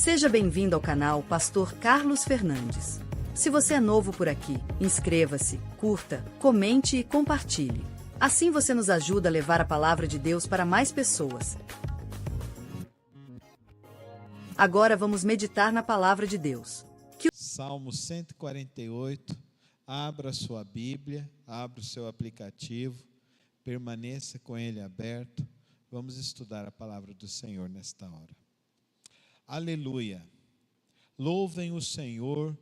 Seja bem-vindo ao canal Pastor Carlos Fernandes. Se você é novo por aqui, inscreva-se, curta, comente e compartilhe. Assim você nos ajuda a levar a palavra de Deus para mais pessoas. Agora vamos meditar na palavra de Deus. Salmo 148, abra sua Bíblia, abra o seu aplicativo, permaneça com ele aberto. Vamos estudar a palavra do Senhor nesta hora. Aleluia! Louvem o Senhor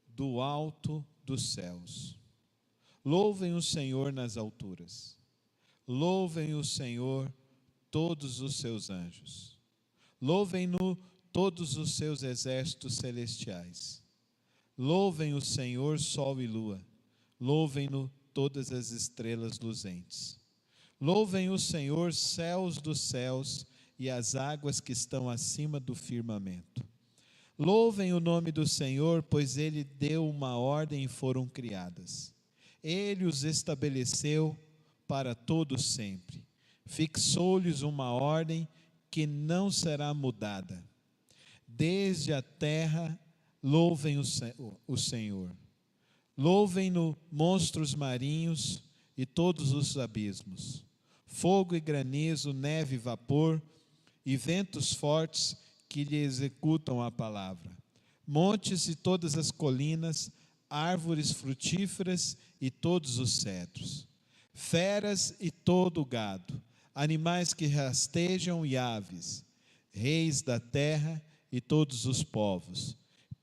do alto dos céus. Louvem o Senhor nas alturas. Louvem o Senhor todos os seus anjos. Louvem-no todos os seus exércitos celestiais. Louvem o Senhor sol e lua. Louvem-no todas as estrelas luzentes. Louvem o Senhor céus dos céus e as águas que estão acima do firmamento. Louvem o nome do Senhor, pois Ele deu uma ordem e foram criadas. Ele os estabeleceu para todo sempre. Fixou-lhes uma ordem que não será mudada. Desde a terra, louvem o Senhor. Louvem-no monstros marinhos e todos os abismos. Fogo e granizo, neve e vapor, e ventos fortes que lhe executam a palavra. Montes e todas as colinas, árvores frutíferas e todos os cedros. Feras e todo o gado, animais que rastejam e aves, reis da terra e todos os povos,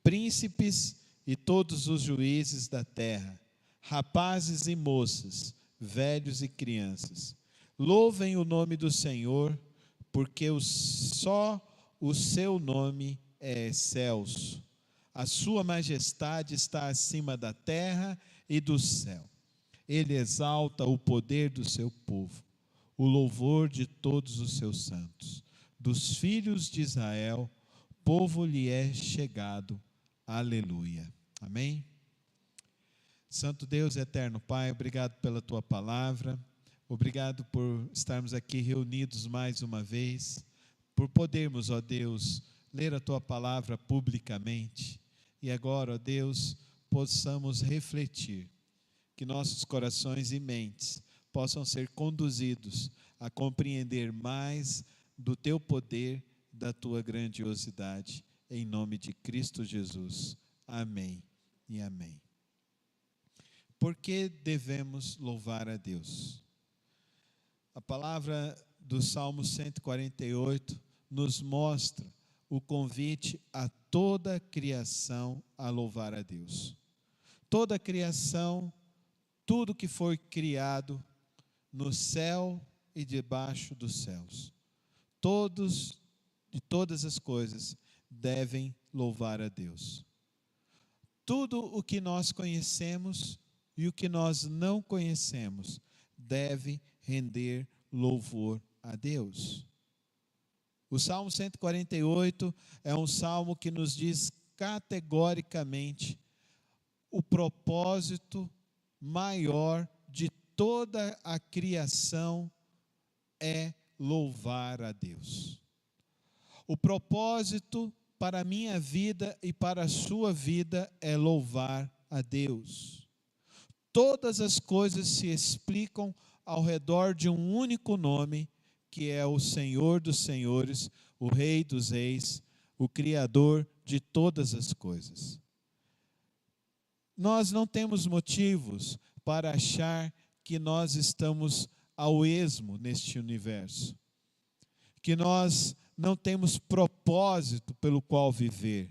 príncipes e todos os juízes da terra, rapazes e moças, velhos e crianças. Louvem o nome do Senhor, porque só o seu nome é excelso. A sua majestade está acima da terra e do céu. Ele exalta o poder do seu povo, o louvor de todos os seus santos. Dos filhos de Israel, povo lhe é chegado. Aleluia. Amém? Santo Deus, eterno Pai, obrigado pela tua palavra. Obrigado por estarmos aqui reunidos mais uma vez, por podermos, ó Deus, ler a tua palavra publicamente. E agora, ó Deus, possamos refletir, que nossos corações e mentes possam ser conduzidos a compreender mais do teu poder, da tua grandiosidade, em nome de Cristo Jesus. Amém e amém. Por que devemos louvar a Deus? A palavra do Salmo 148 nos mostra o convite a toda a criação a louvar a Deus. Toda a criação, tudo que foi criado no céu e debaixo dos céus, todos e todas as coisas devem louvar a Deus. Tudo o que nós conhecemos e o que nós não conhecemos deve render louvor a Deus. O Salmo 148 é um salmo que nos diz categoricamente o propósito maior de toda a criação é louvar a Deus. O propósito para a minha vida e para a sua vida é louvar a Deus. Todas as coisas se explicam ao redor de um único nome, que é o Senhor dos Senhores, o Rei dos Reis, o Criador de todas as coisas. Nós não temos motivos para achar que nós estamos ao esmo neste universo, que nós não temos propósito pelo qual viver.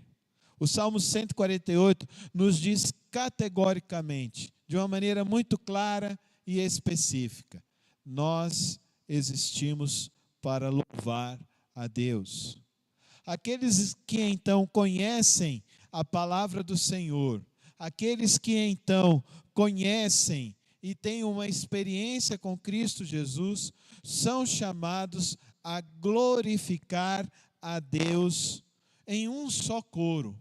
O Salmo 148 nos diz categoricamente, de uma maneira muito clara e específica, nós existimos para louvar a Deus. Aqueles que então conhecem a palavra do Senhor, aqueles que então conhecem e têm uma experiência com Cristo Jesus, são chamados a glorificar a Deus em um só coro,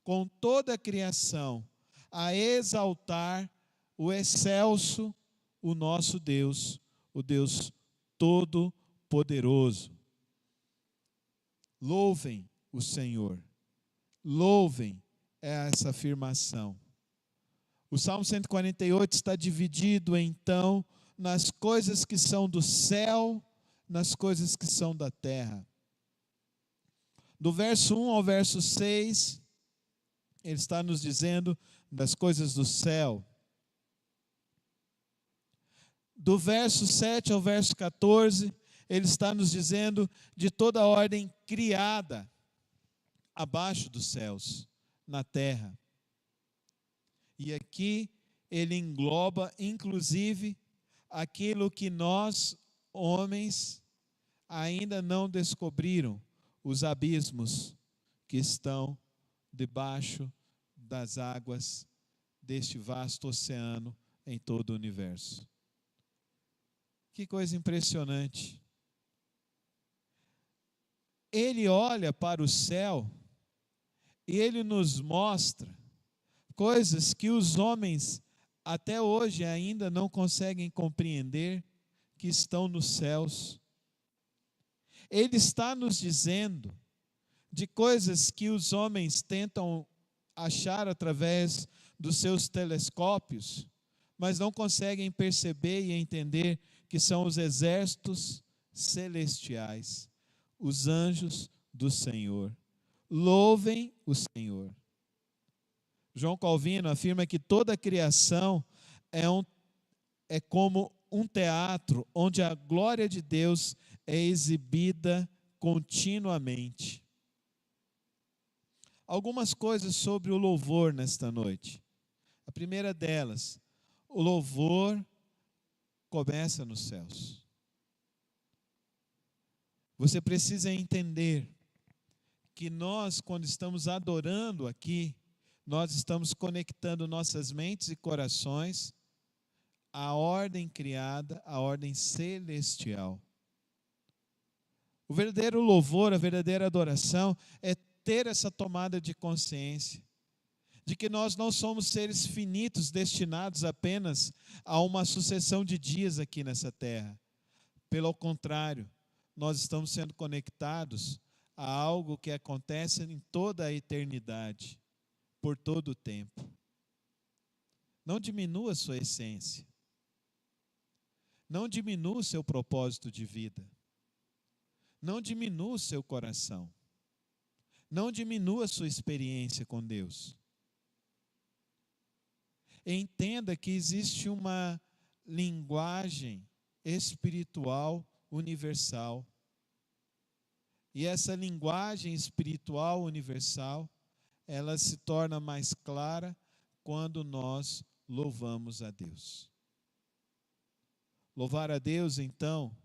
com toda a criação, a exaltar o excelso, o nosso Deus, o Deus Todo-Poderoso. Louvem o Senhor. Louvem essa afirmação. O Salmo 148 está dividido, então, nas coisas que são do céu, nas coisas que são da terra. Do verso 1 ao verso 6, ele está nos dizendo das coisas do céu. Do verso 7 ao verso 14, ele está nos dizendo de toda a ordem criada abaixo dos céus, na terra. E aqui ele engloba, inclusive, aquilo que nós, homens, ainda não descobriram, os abismos que estão debaixo das águas deste vasto oceano em todo o universo. Que coisa impressionante. Ele olha para o céu e ele nos mostra coisas que os homens até hoje ainda não conseguem compreender, que estão nos céus. Ele está nos dizendo de coisas que os homens tentam achar através dos seus telescópios, mas não conseguem perceber e entender que são os exércitos celestiais, os anjos do Senhor. Louvem o Senhor. João Calvino afirma que toda a criação é como um teatro onde a glória de Deus é exibida continuamente. Algumas coisas sobre o louvor nesta noite. A primeira delas, o louvor começa nos céus. Você precisa entender que nós, quando estamos adorando aqui, nós estamos conectando nossas mentes e corações à ordem criada, à ordem celestial. O verdadeiro louvor, a verdadeira adoração é ter essa tomada de consciência de que nós não somos seres finitos destinados apenas a uma sucessão de dias aqui nessa terra. Pelo contrário, nós estamos sendo conectados a algo que acontece em toda a eternidade, por todo o tempo. Não diminua a sua essência. Não diminua o seu propósito de vida. Não diminua o seu coração. Não diminua a sua experiência com Deus. Entenda que existe uma linguagem espiritual universal. E essa linguagem espiritual universal, ela se torna mais clara quando nós louvamos a Deus. Louvar a Deus, então,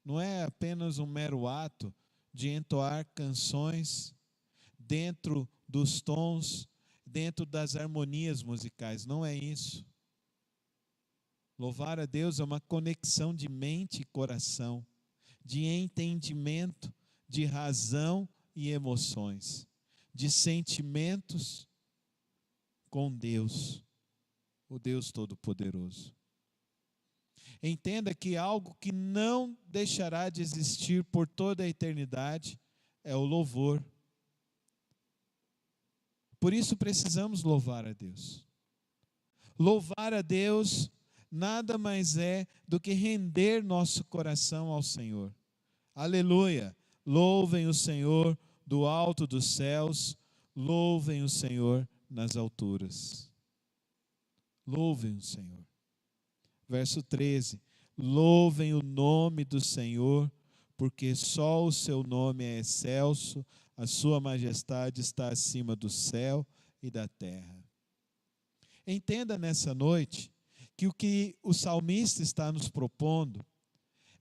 não é apenas um mero ato de entoar canções dentro dos tons, dentro das harmonias musicais. Não é isso. Louvar a Deus é uma conexão de mente e coração, de entendimento, de razão e emoções, de sentimentos com Deus, o Deus Todo-Poderoso. Entenda que algo que não deixará de existir por toda a eternidade é o louvor. Por isso precisamos louvar a Deus. Louvar a Deus nada mais é do que render nosso coração ao Senhor. Aleluia! Louvem o Senhor do alto dos céus, louvem o Senhor nas alturas. Louvem o Senhor. Verso 13, louvem o nome do Senhor, porque só o seu nome é excelso, a sua majestade está acima do céu e da terra. Entenda nessa noite que o salmista está nos propondo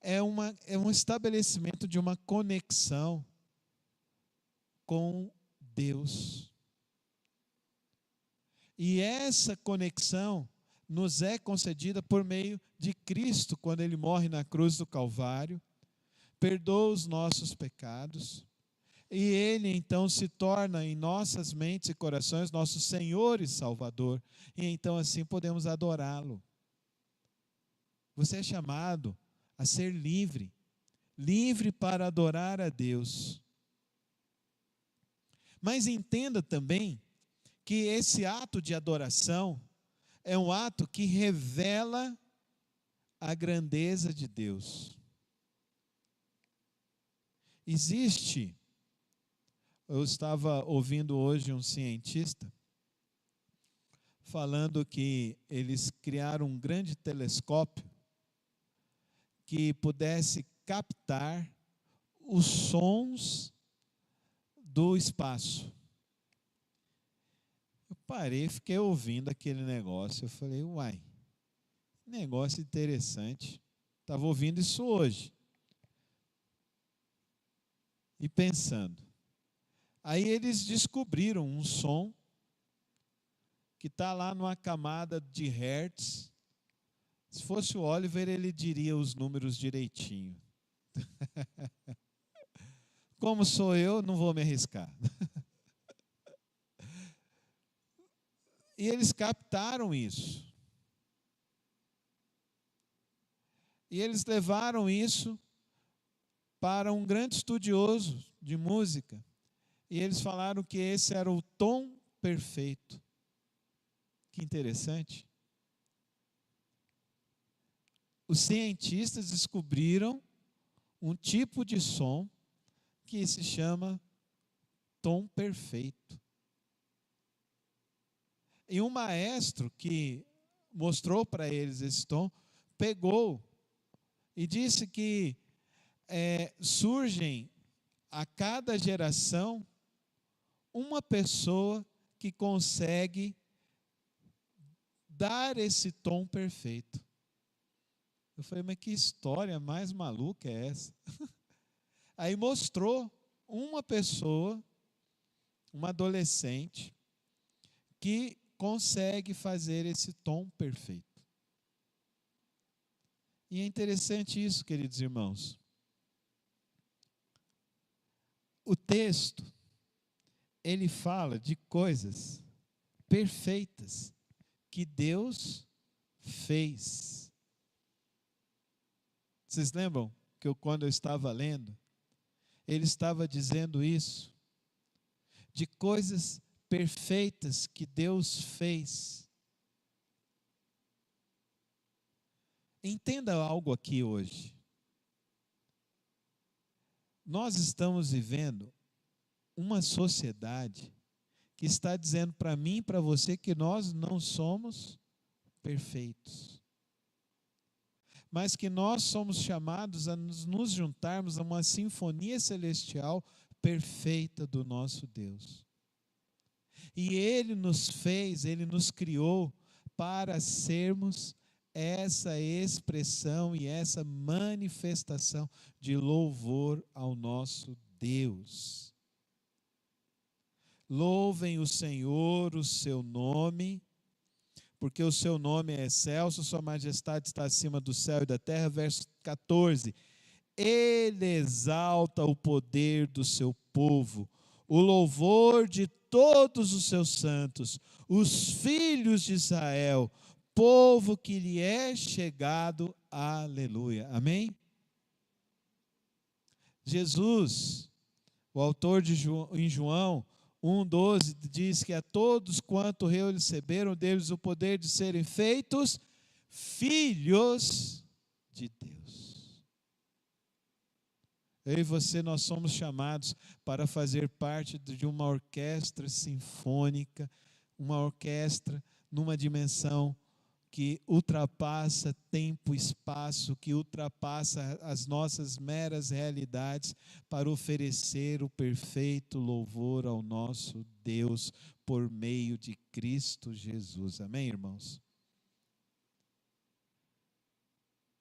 é um estabelecimento de uma conexão com Deus. E essa conexão nos é concedida por meio de Cristo, quando Ele morre na cruz do Calvário, perdoa os nossos pecados, e Ele então se torna em nossas mentes e corações nosso Senhor e Salvador, e então assim podemos adorá-lo. Você é chamado a ser livre, livre para adorar a Deus. Mas entenda também que esse ato de adoração é um ato que revela a grandeza de Deus. Eu estava ouvindo hoje um cientista falando que eles criaram um grande telescópio que pudesse captar os sons do espaço. Eu parei, fiquei ouvindo aquele negócio, eu falei, uai, negócio interessante, estava ouvindo isso hoje. E pensando, aí eles descobriram um som que está lá numa camada de hertz. Se fosse o Oliver, ele diria os números direitinho. Como sou eu, não vou me arriscar. E eles captaram isso. E eles levaram isso para um grande estudioso de música. E eles falaram que esse era o tom perfeito. Que interessante. Os cientistas descobriram um tipo de som que se chama tom perfeito. E um maestro que mostrou para eles esse tom, pegou e disse que surgem a cada geração uma pessoa que consegue dar esse tom perfeito. Eu falei, mas que história mais maluca é essa? Aí mostrou uma pessoa, uma adolescente, que consegue fazer esse tom perfeito. E é interessante isso, queridos irmãos. O texto, ele fala de coisas perfeitas que Deus fez. Vocês lembram que quando eu estava lendo, ele estava dizendo isso, de coisas perfeitas que Deus fez. Entenda algo aqui hoje. Nós estamos vivendo uma sociedade que está dizendo para mim e para você que nós não somos perfeitos, mas que nós somos chamados a nos juntarmos a uma sinfonia celestial perfeita do nosso Deus. E Ele nos fez, Ele nos criou para sermos essa expressão e essa manifestação de louvor ao nosso Deus. Louvem o Senhor, o seu nome, porque o seu nome é excelso, sua majestade está acima do céu e da terra. Verso 14, Ele exalta o poder do seu povo, o louvor de todos os seus santos, os filhos de Israel, povo que lhe é chegado. Aleluia. Amém? Jesus, o autor em João 1,12 diz que a todos quanto receberam deles o poder de serem feitos filhos de Deus. Eu e você, nós somos chamados para fazer parte de uma orquestra sinfônica, uma orquestra numa dimensão que ultrapassa tempo e espaço, que ultrapassa as nossas meras realidades, para oferecer o perfeito louvor ao nosso Deus por meio de Cristo Jesus. Amém, irmãos?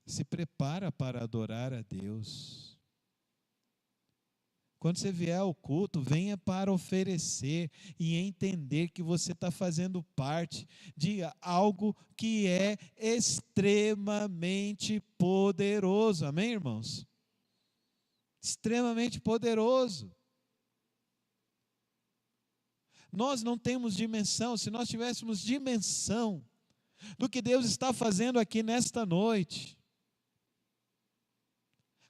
Se prepara para adorar a Deus. Quando você vier ao culto, venha para oferecer e entender que você está fazendo parte de algo que é extremamente poderoso. Amém, irmãos? Extremamente poderoso. Nós não temos dimensão. Se nós tivéssemos dimensão do que Deus está fazendo aqui nesta noite,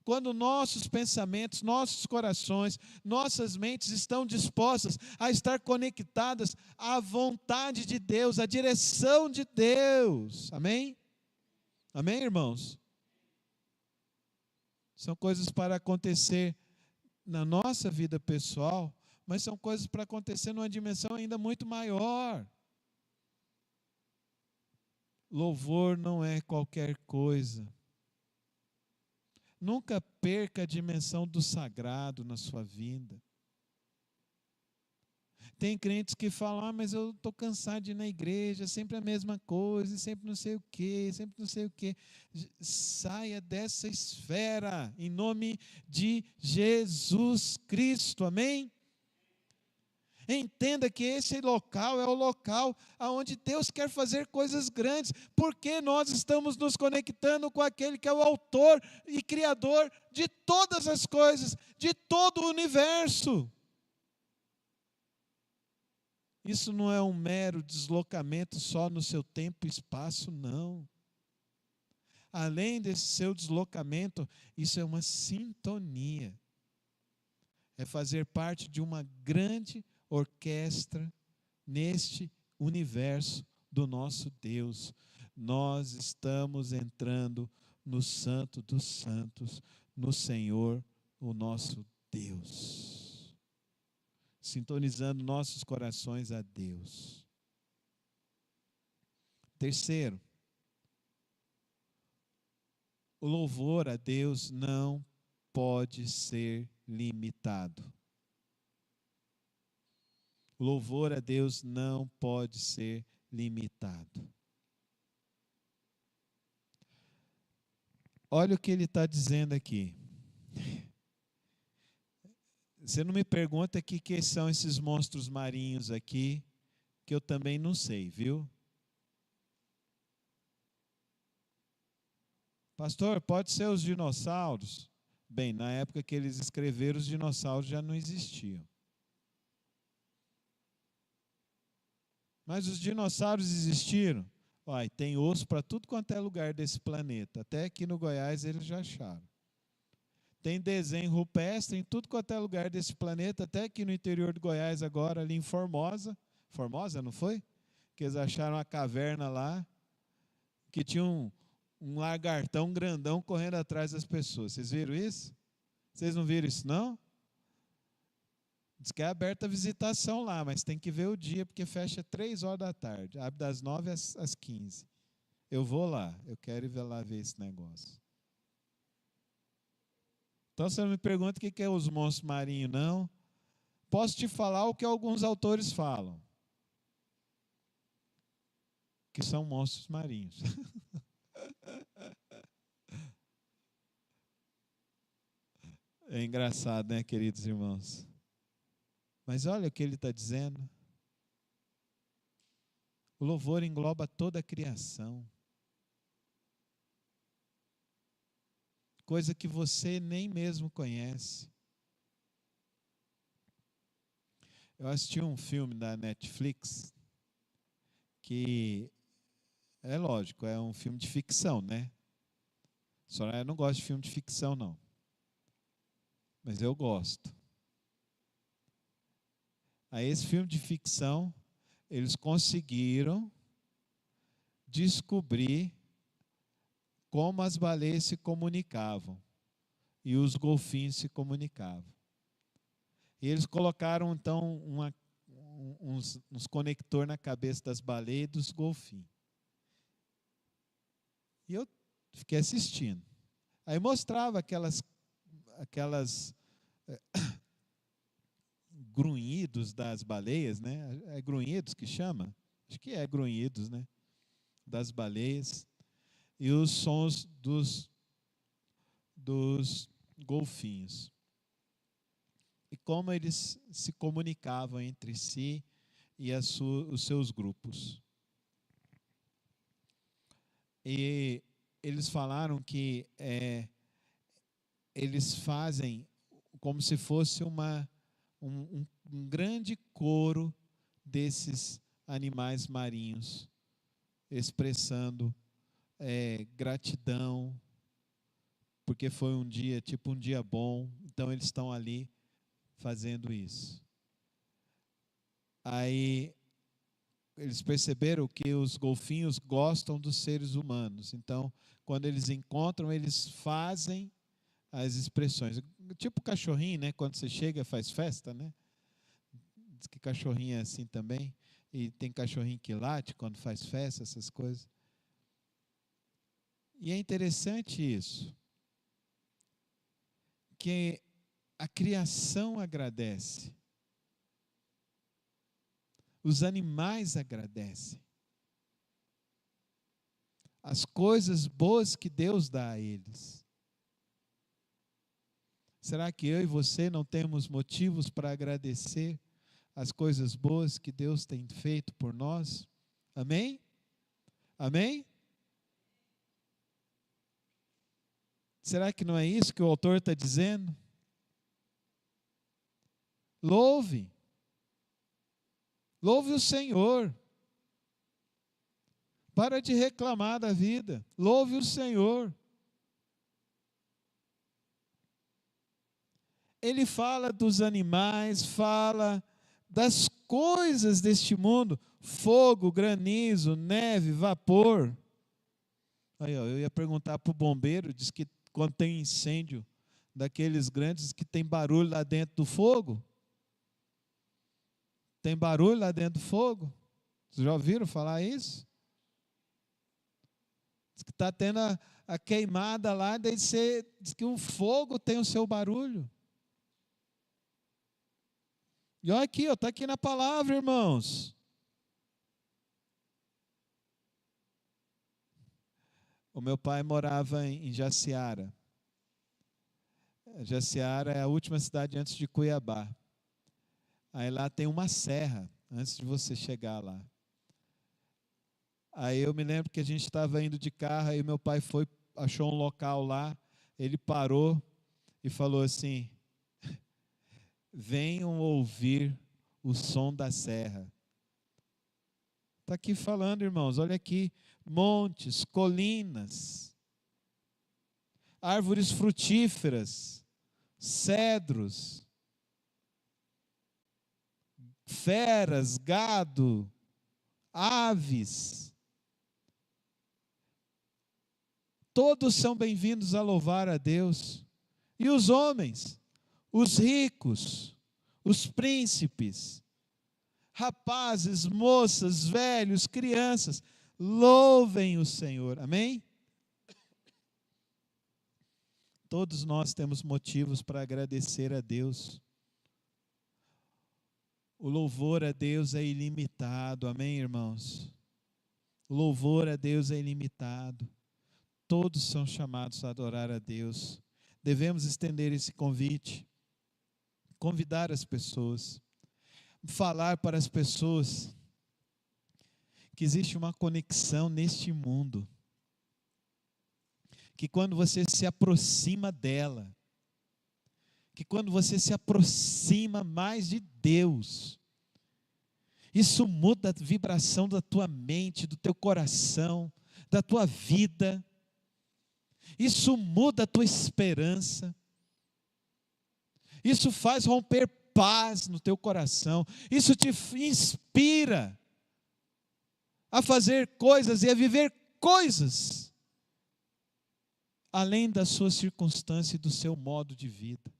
quando nossos pensamentos, nossos corações, nossas mentes estão dispostas a estar conectadas à vontade de Deus, à direção de Deus. Amém? Amém, irmãos? São coisas para acontecer na nossa vida pessoal, mas são coisas para acontecer numa dimensão ainda muito maior. Louvor não é qualquer coisa. Nunca perca a dimensão do sagrado na sua vida. Tem crentes que falam, mas eu estou cansado de ir na igreja, sempre a mesma coisa, sempre não sei o quê, sempre não sei o quê. Saia dessa esfera, em nome de Jesus Cristo, amém? Entenda que esse local é o local onde Deus quer fazer coisas grandes, porque nós estamos nos conectando com aquele que é o autor e criador de todas as coisas, de todo o universo. Isso não é um mero deslocamento só no seu tempo e espaço, não. Além desse seu deslocamento, isso é uma sintonia. É fazer parte de uma grande orquestra neste universo do nosso Deus. Nós estamos entrando no Santo dos Santos, no Senhor, o nosso Deus. Sintonizando nossos corações a Deus. Terceiro, o louvor a Deus não pode ser limitado. O louvor a Deus não pode ser limitado. Olha o que ele está dizendo aqui. Você não me pergunta o que são esses monstros marinhos aqui, que eu também não sei, viu? Pastor, pode ser os dinossauros? Bem, na época que eles escreveram, os dinossauros já não existiam. Mas os dinossauros existiram? Olha, tem osso para tudo quanto é lugar desse planeta. Até aqui no Goiás eles já acharam. Tem desenho rupestre em tudo quanto é lugar desse planeta, até aqui no interior do Goiás agora, ali em Formosa. Formosa, não foi? Que eles acharam uma caverna lá, que tinha um lagartão grandão correndo atrás das pessoas. Vocês viram isso? Vocês não viram isso, não? Diz que é aberta a visitação lá, mas tem que ver o dia, porque fecha 3 horas da tarde. Abre das 9 às 15. Eu vou lá, eu quero ir lá ver esse negócio. Então você não me pergunta o que é os monstros marinhos, não. Posso te falar o que alguns autores falam. Que são monstros marinhos. É engraçado, né, queridos irmãos? Mas olha o que ele está dizendo. O louvor engloba toda a criação. Coisa que você nem mesmo conhece. Eu assisti um filme da Netflix que, é lógico, é um filme de ficção, né? Só eu não gosto de filme de ficção, não. Mas eu gosto. Aí esse filme de ficção, eles conseguiram descobrir como as baleias se comunicavam e os golfinhos se comunicavam. E eles colocaram, então, uns conectores na cabeça das baleias e dos golfinhos. E eu fiquei assistindo. Aí mostrava aquelas grunhidos das baleias, né? É grunhidos que chama? Acho que é grunhidos, né? Das baleias. E os sons dos golfinhos. E como eles se comunicavam entre si e os seus grupos. E eles falaram que eles fazem como se fosse um grande coro desses animais marinhos, expressando gratidão, porque foi um dia, tipo um dia bom, então eles estão ali fazendo isso. Aí eles perceberam que os golfinhos gostam dos seres humanos, então quando eles encontram, eles fazem as expressões. Tipo cachorrinho, né? Quando você chega, faz festa, né? Diz que cachorrinho é assim também. E tem cachorrinho que late quando faz festa, essas coisas. E é interessante isso, que a criação agradece. Os animais agradecem. As coisas boas que Deus dá a eles. Será que eu e você não temos motivos para agradecer as coisas boas que Deus tem feito por nós? Amém? Amém? Será que não é isso que o autor está dizendo? Louve. Louve o Senhor. Para de reclamar da vida. Louve o Senhor. Ele fala dos animais, fala das coisas deste mundo, fogo, granizo, neve, vapor. Aí, ó, eu ia perguntar para o bombeiro, diz que quando tem incêndio daqueles grandes, que tem barulho lá dentro do fogo. Tem barulho lá dentro do fogo? Vocês já ouviram falar isso? Diz que está tendo a queimada lá, daí diz que o fogo tem o seu barulho. E olha aqui, está aqui na palavra, irmãos. O meu pai morava em Jaciara. Jaciara é a última cidade antes de Cuiabá. Aí lá tem uma serra, antes de você chegar lá. Aí eu me lembro que a gente estava indo de carro, aí meu pai foi, achou um local lá, ele parou e falou assim: venham ouvir o som da serra. Está aqui falando, irmãos, olha aqui, montes, colinas, árvores frutíferas, cedros, feras, gado, aves. Todos são bem-vindos a louvar a Deus. E os homens, os ricos, os príncipes, rapazes, moças, velhos, crianças, louvem o Senhor. Amém? Todos nós temos motivos para agradecer a Deus. O louvor a Deus é ilimitado. Amém, irmãos? O louvor a Deus é ilimitado. Todos são chamados a adorar a Deus. Devemos estender esse convite, convidar as pessoas, falar para as pessoas que existe uma conexão neste mundo, que quando você se aproxima dela, que quando você se aproxima mais de Deus, isso muda a vibração da tua mente, do teu coração, da tua vida. Isso muda a tua esperança. Isso faz romper paz no teu coração. Isso te inspira a fazer coisas e a viver coisas além da sua circunstância e do seu modo de vida.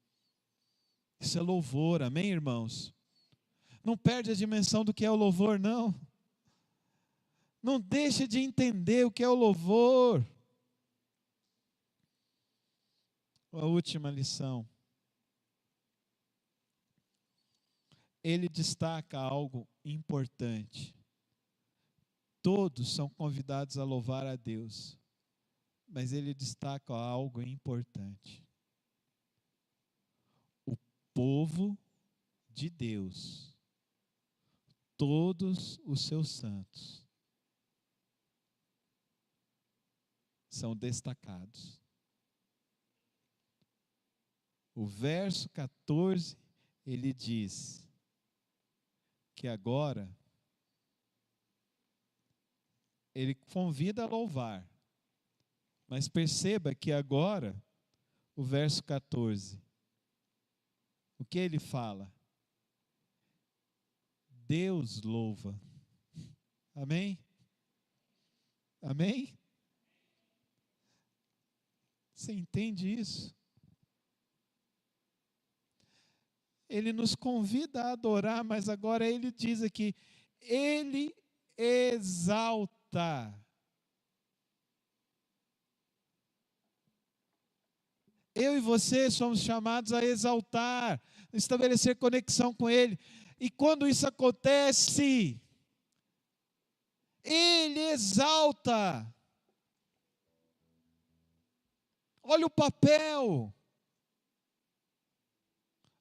Isso é louvor, amém, irmãos? Não perde a dimensão do que é o louvor, não. Não deixa de entender o que é o louvor. A última lição. Ele destaca algo importante. Todos são convidados a louvar a Deus, mas ele destaca algo importante. O povo de Deus, todos os seus santos, são destacados. O verso 14, ele diz que agora ele convida a louvar, mas perceba que agora o verso 14. O que ele fala? Deus louva. Amém? Amém? Você entende isso? Ele nos convida a adorar, mas agora ele diz aqui, ele exalta. Eu e você somos chamados a exaltar, estabelecer conexão com Ele. E quando isso acontece, Ele exalta. Olha o papel.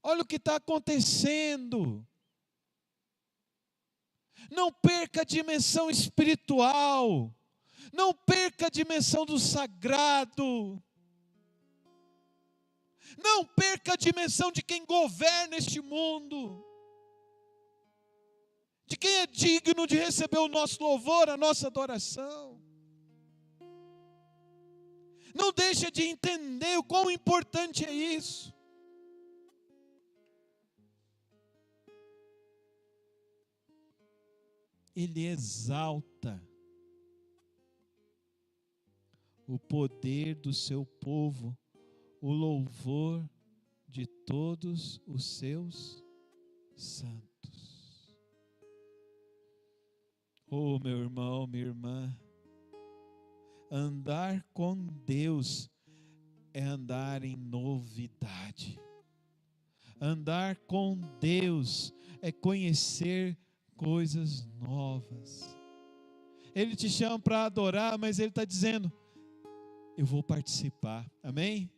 Olha o que está acontecendo. Não perca a dimensão espiritual. Não perca a dimensão do sagrado. Não perca a dimensão de quem governa este mundo. De quem é digno de receber o nosso louvor, a nossa adoração. Não deixe de entender o quão importante é isso. Ele exalta o poder do seu povo, o louvor de todos os seus santos. Oh, meu irmão, minha irmã, andar com Deus é andar em novidade. Andar com Deus é conhecer coisas novas. Ele te chama para adorar, mas Ele está dizendo, eu vou participar, amém?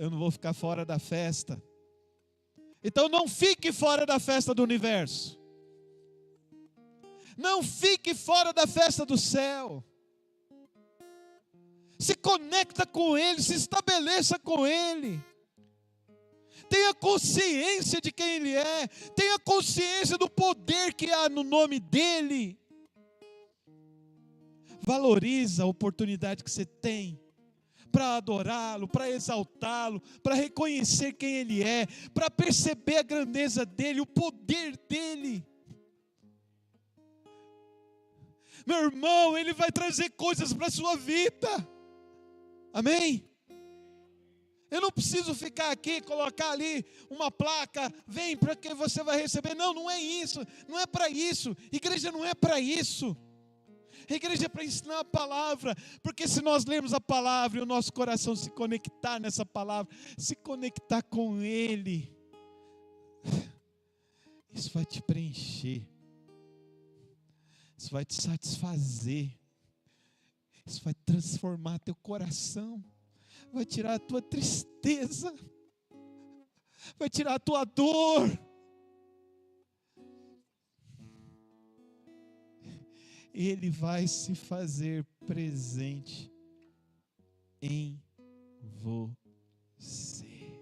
Eu não vou ficar fora da festa. Então não fique fora da festa do universo. Não fique fora da festa do céu. Se conecta com Ele, se estabeleça com Ele. Tenha consciência de quem Ele é. Tenha consciência do poder que há no nome dEle. Valoriza a oportunidade que você tem para adorá-lo, para exaltá-lo, para reconhecer quem Ele é, para perceber a grandeza dEle, o poder dEle. Meu irmão, Ele vai trazer coisas para a sua vida. Amém? Eu não preciso ficar aqui, colocar ali uma placa, vem para que você vai receber. Não, não é isso, não é para isso. Igreja não é para isso. A igreja é para ensinar a palavra, porque se nós lermos a palavra e o nosso coração se conectar nessa palavra, se conectar com Ele, isso vai te preencher, isso vai te satisfazer, isso vai transformar teu coração, vai tirar a tua tristeza, vai tirar a tua dor. Ele vai se fazer presente em você.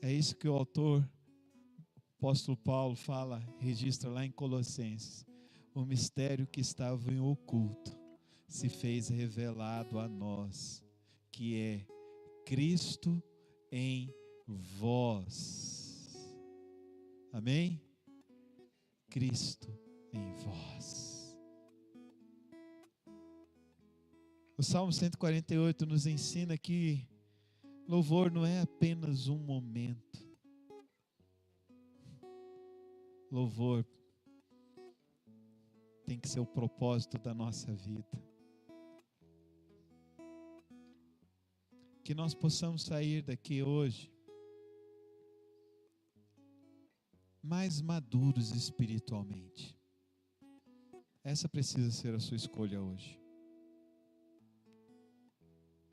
É isso que o autor, o apóstolo Paulo, fala, registra lá em Colossenses. O mistério que estava em oculto se fez revelado a nós, que é Cristo em vós. Amém? Cristo em vós. O Salmo 148 nos ensina que louvor não é apenas um momento. Louvor tem que ser o propósito da nossa vida. Que nós possamos sair daqui hoje mais maduros espiritualmente. Essa precisa ser a sua escolha hoje.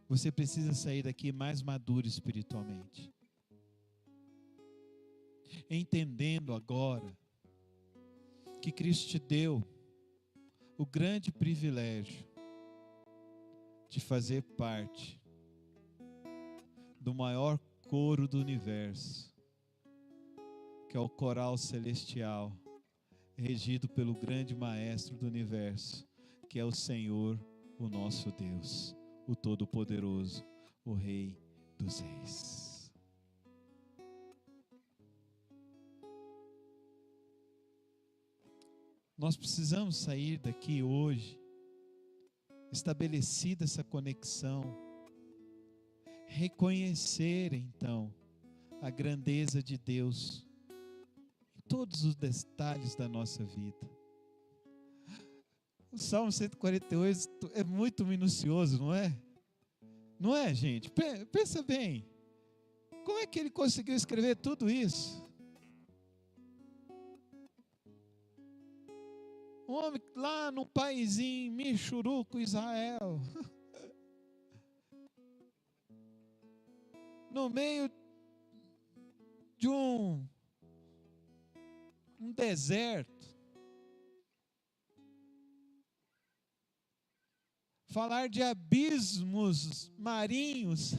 Você precisa sair daqui mais maduro espiritualmente. Entendendo agora que Cristo te deu o grande privilégio de fazer parte do maior coro do universo, que é o coral celestial, regido pelo grande maestro do universo, que é o Senhor o nosso Deus, o Todo-Poderoso, o Rei dos Reis. Nós precisamos sair daqui hoje, estabelecida essa conexão, reconhecer então a grandeza de Deus em todos os detalhes da nossa vida. O Salmo 148 é muito minucioso, não é? Não é, gente? Pensa bem, como é que ele conseguiu escrever tudo isso? Um homem lá no paizinho, Michuruco, Israel, no meio de um deserto, falar de abismos marinhos,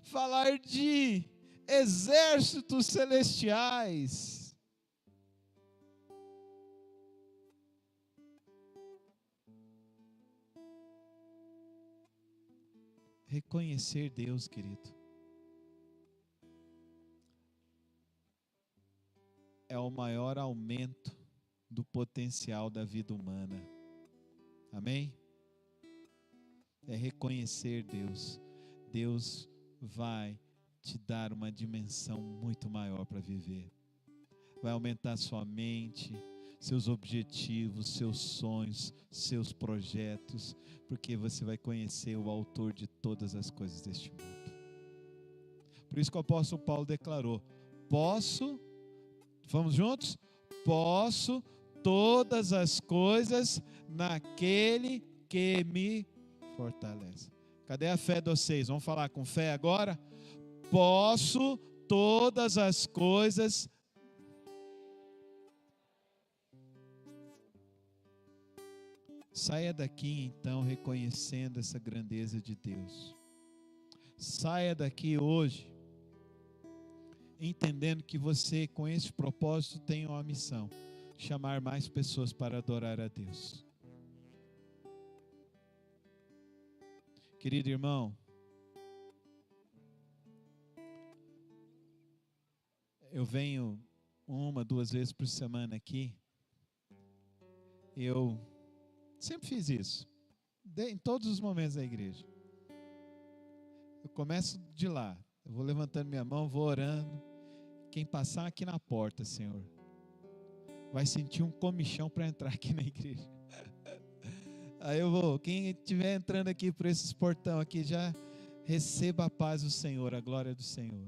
falar de exércitos celestiais, reconhecer Deus, querido, é o maior aumento do potencial da vida humana. Amém? É reconhecer Deus. Deus vai te dar uma dimensão muito maior para viver. Vai aumentar sua mente, seus objetivos, seus sonhos, seus projetos, porque você vai conhecer o autor de todas as coisas deste mundo. Por isso que o apóstolo Paulo declarou: posso, vamos juntos? Posso todas as coisas naquele que me fortalece. Cadê a fé de vocês? Vamos falar com fé agora? Posso todas as coisas. Saia daqui então reconhecendo essa grandeza de Deus. Saia daqui hoje entendendo que você, com esse propósito, tem uma missão: chamar mais pessoas para adorar a Deus. Querido irmão, eu venho 1, 2 vezes por semana aqui. Eu sempre fiz isso, em todos os momentos da igreja. Eu começo de lá, eu vou levantando minha mão, vou orando. Quem passar aqui na porta, Senhor, vai sentir um comichão para entrar aqui na igreja. Aí eu vou, quem estiver entrando aqui por esses portão aqui, já receba a paz do Senhor, a glória do Senhor.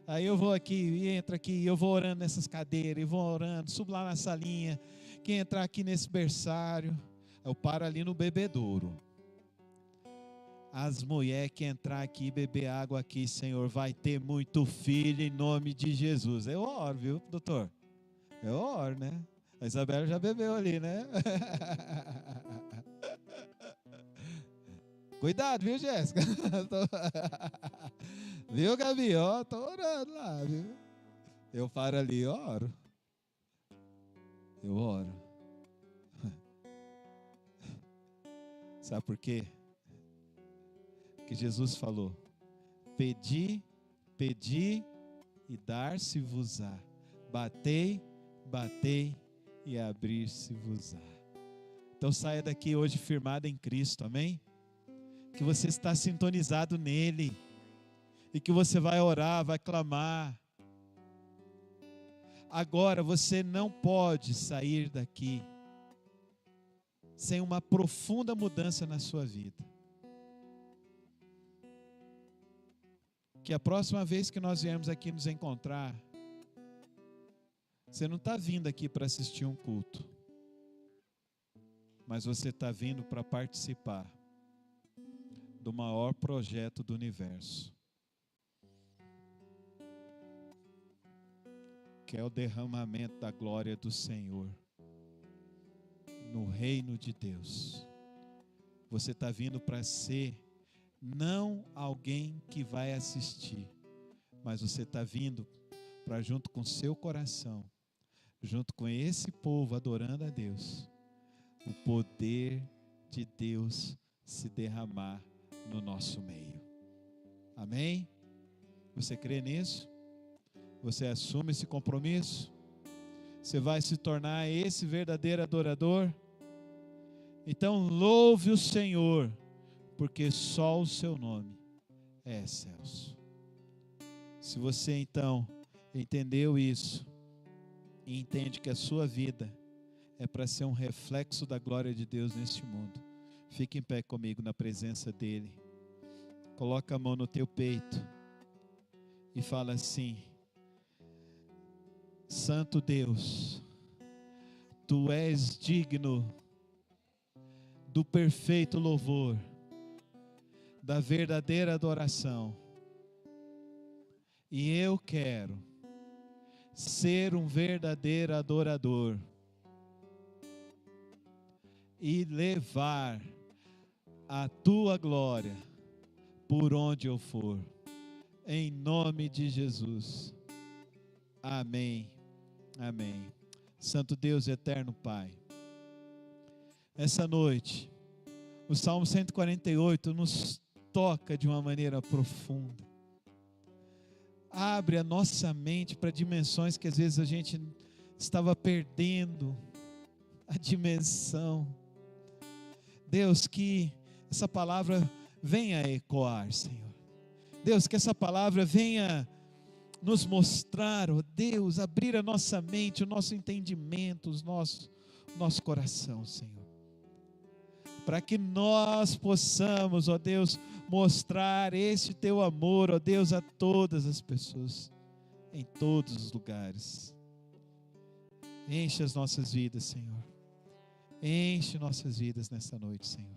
Aí eu vou aqui, e entro aqui, e eu vou orando nessas cadeiras, e vou orando, subo lá na salinha. Quem entrar aqui nesse berçário, eu paro ali no bebedouro. As mulheres que entrar aqui e beber água aqui, Senhor, vai ter muito filho em nome de Jesus. Eu oro, viu, doutor? Eu oro, né? A Isabela já bebeu ali, né? Cuidado, viu, Jéssica? Viu, Gabi? Ó, tô orando lá, viu? Eu paro ali, eu oro. Eu oro. Sabe por quê? Porque Jesus falou: pedi, pedi e dar-se-vos-á. Batei, batei e abrir-se-vos-á. Então saia daqui hoje firmado em Cristo, amém? Que você está sintonizado nele e que você vai orar, vai clamar. Agora você não pode sair daqui sem uma profunda mudança na sua vida. Que a próxima vez que nós viemos aqui nos encontrar, você não está vindo aqui para assistir um culto, mas você está vindo para participar do maior projeto do universo, que é o derramamento da glória do Senhor no reino de Deus. Você está vindo para ser não alguém que vai assistir, mas você está vindo para, junto com seu coração, junto com esse povo adorando a Deus, o poder de Deus se derramar no nosso meio. Amém? Você crê nisso? Você assume esse compromisso? Você vai se tornar esse verdadeiro adorador? Então louve o Senhor, porque só o seu nome é excelso. Se você então entendeu isso e entende que a sua vida é para ser um reflexo da glória de Deus neste mundo, fique em pé comigo na presença dEle. Coloca a mão no teu peito e fala assim: Santo Deus, Tu és digno do perfeito louvor, da verdadeira adoração. E eu quero ser um verdadeiro adorador e levar a Tua glória por onde eu for, em nome de Jesus. Amém, amém. Santo Deus, eterno Pai, essa noite, o Salmo 148 nos toca de uma maneira profunda. Abre a nossa mente para dimensões que às vezes a gente estava perdendo a dimensão. Deus, que essa palavra venha ecoar, Senhor. Deus, que essa palavra venha nos mostrar, ó Deus, abrir a nossa mente, o nosso entendimento, o nosso coração, Senhor. Para que nós possamos, ó Deus, mostrar esse Teu amor, ó Deus, a todas as pessoas, em todos os lugares. Enche as nossas vidas, Senhor. Enche nossas vidas nessa noite, Senhor.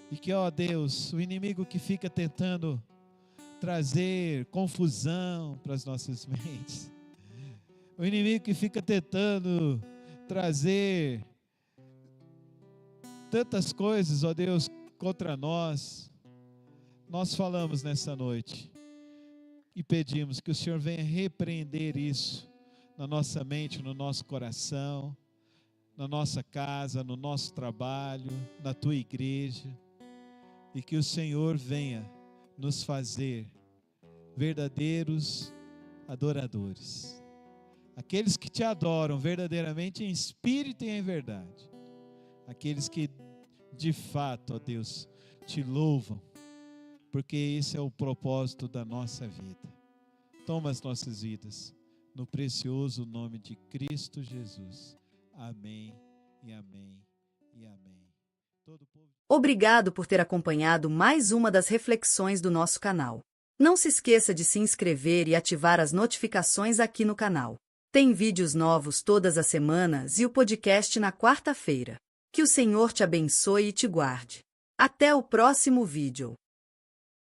E que, ó Deus, o inimigo que fica tentando trazer confusão para as nossas mentes, o inimigo que fica tentando trazer tantas coisas, ó Deus, contra nós, nós falamos nessa noite e pedimos que o Senhor venha repreender isso na nossa mente, no nosso coração, na nossa casa, no nosso trabalho, na Tua igreja, e que o Senhor venha nos fazer verdadeiros adoradores, aqueles que Te adoram verdadeiramente em espírito e em verdade, aqueles que de fato, ó Deus, Te louvam, porque esse é o propósito da nossa vida. Toma as nossas vidas, no precioso nome de Cristo Jesus. Amém e amém e amém. Todo povo... Obrigado por ter acompanhado mais uma das reflexões do nosso canal. Não se esqueça de se inscrever e ativar as notificações aqui no canal. Tem vídeos novos todas as semanas e o podcast na quarta-feira. Que o Senhor te abençoe e te guarde. Até o próximo vídeo.